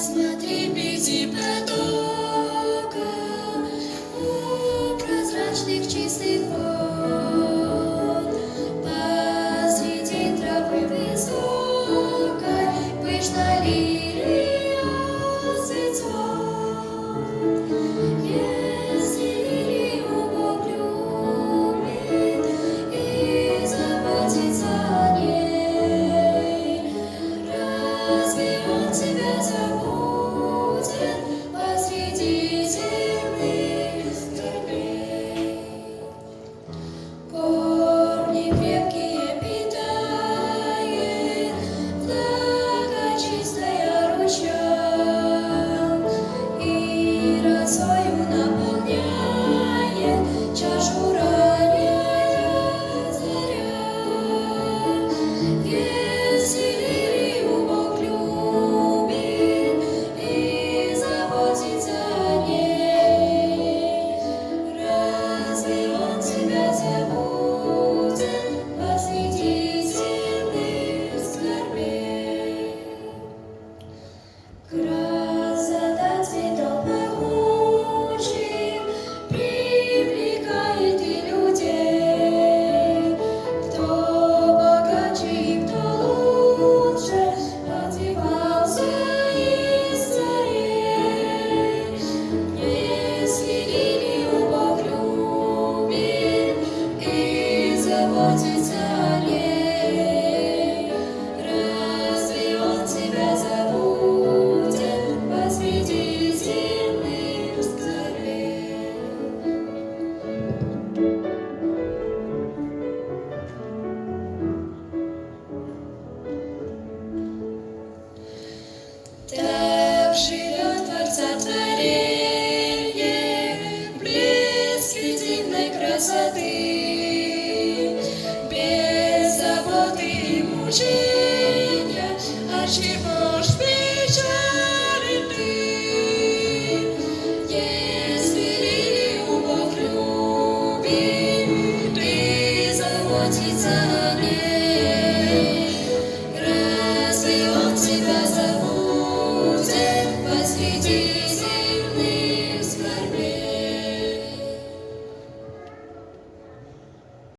Смотри, вблизи потока, у прозрачных чистых вод, посреди травы высокой пышная лилия цветет. Если лилию Бог любит и заботится о ней, разве Он тебя забудет посреди земных скорбей? Корни крепкие питает влага чистая ручья, и росою наполняет чашу ранняя заря. Если лилию Бог любит и заботится о ней, разве Он тебя забудет посреди земных скорбей? Красота цветов пахучих привлекает и людей. Кто богаче и кто лучше отзывался из царей. Если лилию Бог любит и заботится о ней, разве Он тебя забудет посреди земных скорбей? Так живет Творца творенье в блеске дивной красоты, без заботы и мучений.